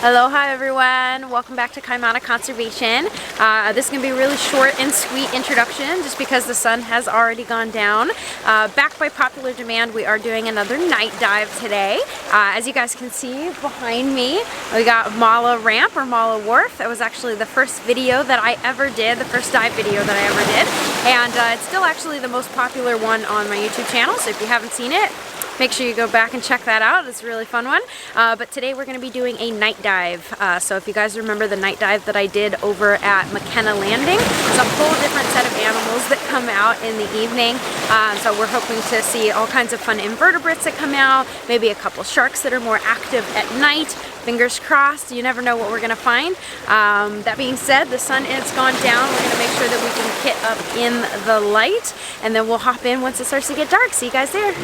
Aloha everyone, welcome back to Kaimana Conservation. This is going to be a really short and sweet introduction just because the sun has already gone down. Back by popular demand, we are doing another night dive today. As you guys can see behind me, we got Mala Ramp or Mala Wharf. That was actually the first video that I ever did, the first dive video that I ever did. And it's still actually the most popular one on my YouTube channel, so if you haven't seen it, make sure you go back and check that out. It's a really fun one. But today we're going to be doing a night dive. So if you guys remember the night dive that I did over at Makena Landing, it's a whole different set of animals that come out in the evening. So we're hoping to see all kinds of fun invertebrates that come out, maybe a couple sharks that are more active at night. Fingers crossed, you never know what we're going to find. That being said, the sun has gone down. We're going to make sure that we can get up in the light, and then we'll hop in once it starts to get dark. See you guys there.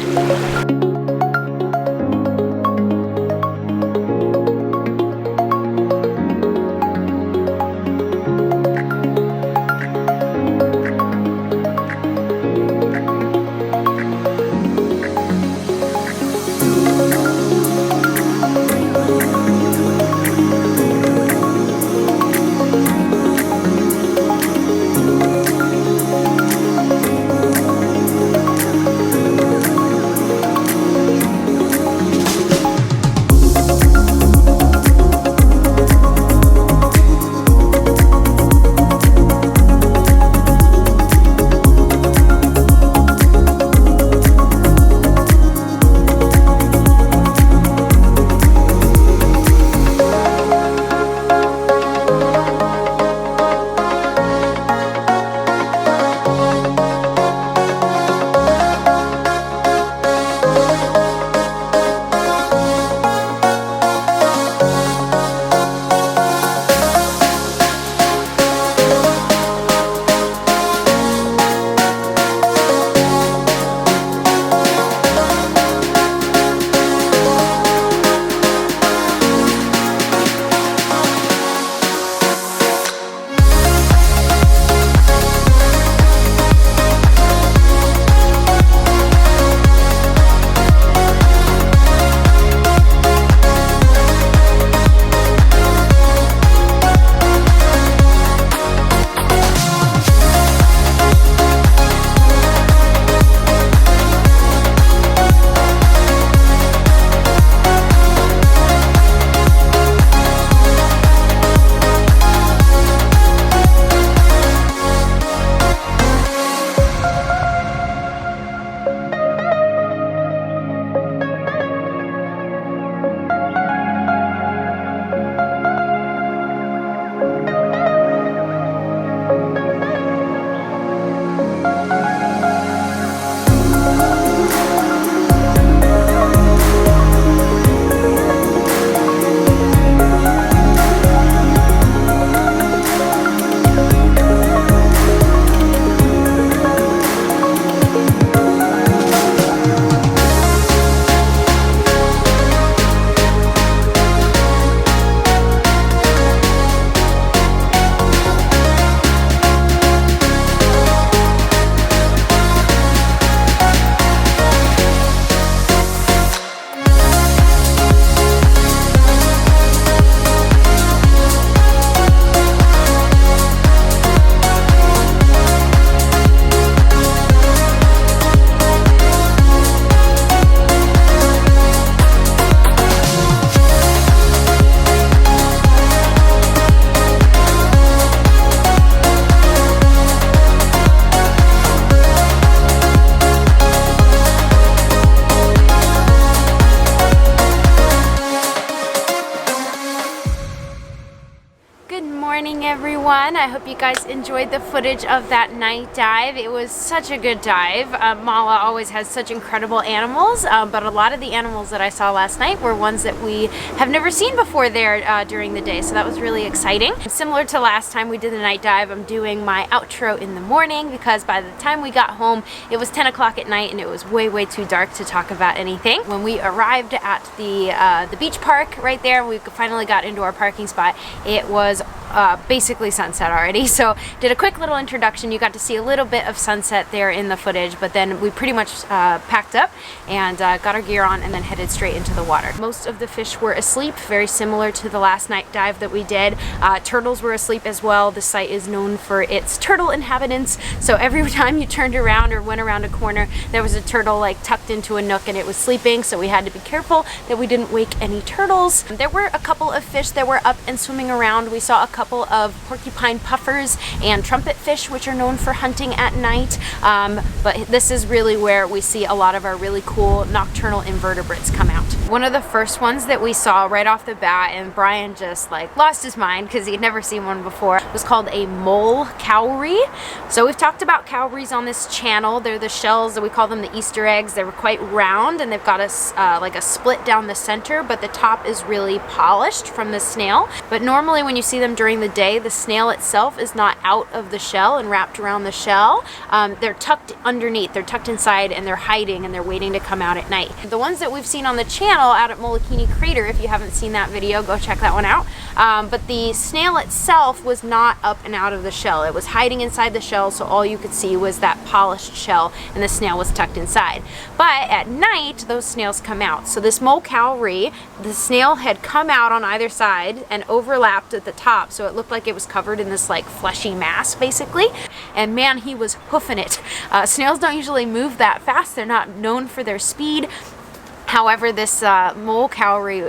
Everyone, I hope you guys enjoyed the footage of that night dive. It was such a good dive. Mala always has such incredible animals, but a lot of the animals that I saw last night were ones that we have never seen before there during the day, so that was really exciting. Similar to last time we did the night dive, I'm doing my outro in the morning because by the time we got home it was 10 o'clock at night and it was way too dark to talk about anything. When we arrived at the beach park right there, we finally got into our parking spot. It was basically sunset already. So did a quick little introduction. You got to see a little bit of sunset there in the footage, but then we pretty much packed up and got our gear on and then headed straight into the water. Most of the fish were asleep, very similar to the last night dive that we did. Turtles were asleep as well. The site is known for its turtle inhabitants, so every time you turned around or went around a corner, there was a turtle like tucked into a nook and it was sleeping, so we had to be careful that we didn't wake any turtles. There were a couple of fish that were up and swimming around. We saw a couple of porcupine puffers and trumpet fish, which are known for hunting at night, but this is really where we see a lot of our really cool nocturnal invertebrates come out. One of the first ones that we saw right off the bat, and Brian just like lost his mind because he'd never seen one before, was called a mole cowrie. So we've talked about cowries on this channel. They're the shells, we call them the Easter eggs. They're quite round and they've got a like a split down the center, but the top is really polished from the snail. But normally when you see them during the day, the snail itself is not out of the shell and wrapped around the shell. They're tucked underneath, they're tucked inside, and they're hiding and they're waiting to come out at night. The ones that we've seen on the channel out at Molokini Crater, if you haven't seen that video, go check that one out. But the snail itself was not up and out of the shell. It was hiding inside the shell, so all you could see was that polished shell and the snail was tucked inside. But at night, those snails come out. So this mole cowrie, the snail had come out on either side and overlapped at the top, so it looked like it was covered in this like fleshy mass basically, and man, he was hoofing it. Snails don't usually move that fast. They're not known for their speed. However, this mole cowrie,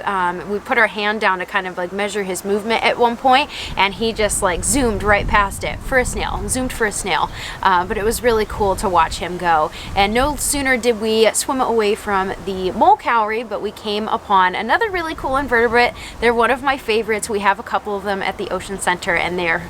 we put our hand down to kind of like measure his movement at one point, and he just like zoomed right past it for a snail, zoomed for a snail. But it was really cool to watch him go. And no sooner did we swim away from the mole cowrie, but we came upon another really cool invertebrate. They're one of my favorites. We have a couple of them at the Ocean Center, and they're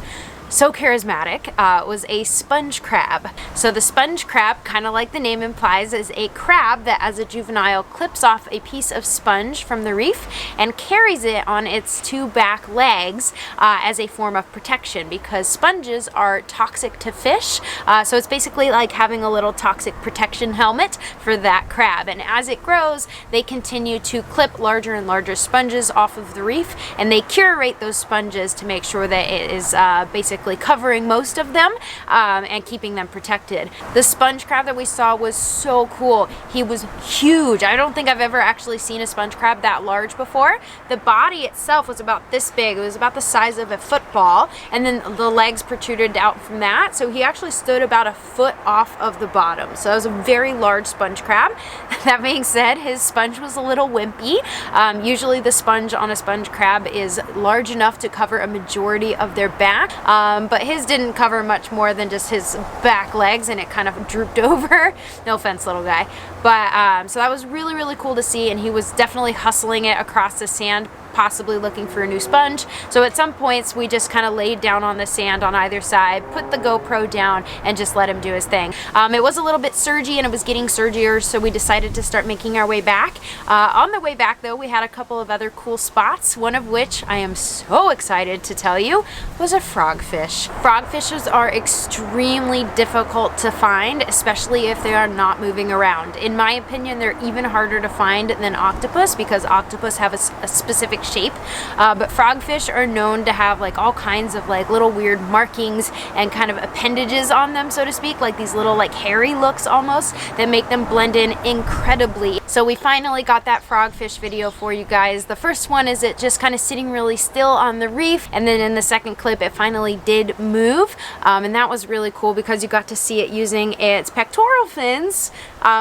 so charismatic. Was a sponge crab. So the sponge crab, kind of like the name implies, is a crab that as a juvenile clips off a piece of sponge from the reef and carries it on its two back legs as a form of protection, because sponges are toxic to fish. So it's basically like having a little toxic protection helmet for that crab. And as it grows, they continue to clip larger and larger sponges off of the reef, and they curate those sponges to make sure that it is basically covering most of them and keeping them protected. The sponge crab that we saw was so cool. He was huge. I don't think I've ever actually seen a sponge crab that large before. The body itself was about this big. It was about the size of a football, and then the legs protruded out from that. So he actually stood about a foot off of the bottom. So it was a very large sponge crab. That being said, his sponge was a little wimpy. Usually the sponge on a sponge crab is large enough to cover a majority of their back. But his didn't cover much more than just his back legs, and it kind of drooped over. No offense, little guy. But so that was really, really cool to see, and he was definitely hustling it across the sand, possibly looking for a new sponge. So at some points we just kind of laid down on the sand on either side, put the GoPro down, and just let him do his thing. It was a little bit surgy and it was getting surgier, so we decided to start making our way back. On the way back though, we had a couple of other cool spots, one of which I am so excited to tell you was a frogfish. Frogfishes are extremely difficult to find, especially if they are not moving around. In my opinion, they're even harder to find than octopus, because octopus have a specific shape, but frogfish are known to have like all kinds of like little weird markings and kind of appendages on them, so to speak, like these little like hairy looks almost that make them blend in incredibly. So we finally got that frogfish video for you guys. The first one is it just kind of sitting really still on the reef, and then in the second clip it finally did move, and that was really cool because you got to see it using its pectoral fins,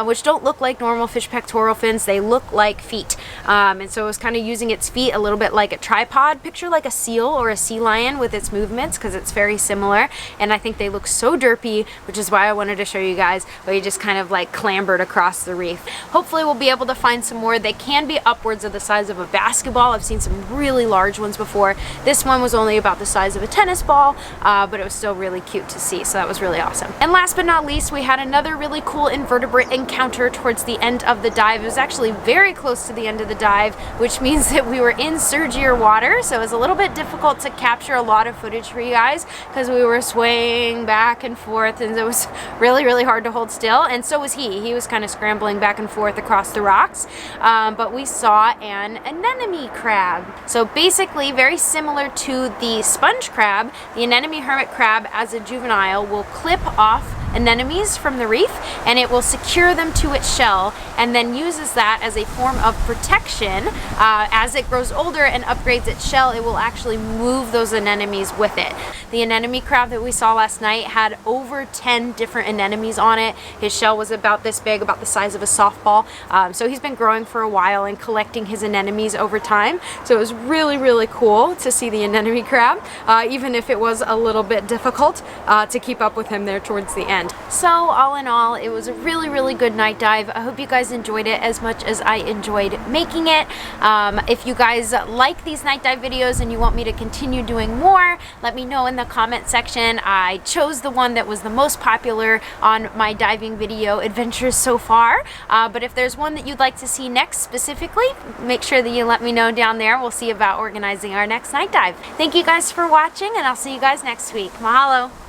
which don't look like normal fish pectoral fins. They look like feet, and so it was kind of using its feet a little bit like a tripod. Picture like a seal or a sea lion with its movements, because it's very similar, and I think they look so derpy, which is why I wanted to show you guys, but you just kind of like clambered across the reef. Hopefully we'll be able to find some more. They can be upwards of the size of a basketball. I've seen some really large ones before. This one was only about the size of a tennis ball, but it was still really cute to see, so that was really awesome. And last but not least, we had another really cool invertebrate encounter towards the end of the dive. It was actually very close to the end of the dive, which means that we were in surgier water, so it was a little bit difficult to capture a lot of footage for you guys because we were swaying back and forth, and it was really hard to hold still, and so was he. He was kind of scrambling back and forth across the rocks, but we saw an anemone crab. So basically very similar to the sponge crab, the anemone hermit crab as a juvenile will clip off anemones from the reef, and it will secure them to its shell and then uses that as a form of protection. As it grows older and upgrades its shell, it will actually move those anemones with it. The anemone crab that we saw last night had over 10 different anemones on it. His shell was about this big, about the size of a softball. So he's been growing for a while and collecting his anemones over time. So it was really cool to see the anemone crab, even if it was a little bit difficult to keep up with him there towards the end. So all in all, it was a really good night dive. I hope you guys enjoyed it as much as I enjoyed making it. If you guys like these night dive videos and you want me to continue doing more, let me know in the comment section. I chose the one that was the most popular on my diving video adventures so far, but if there's one that you'd like to see next specifically, make sure that you let me know down there. We'll see about organizing our next night dive. Thank you guys for watching, and I'll see you guys next week. Mahalo!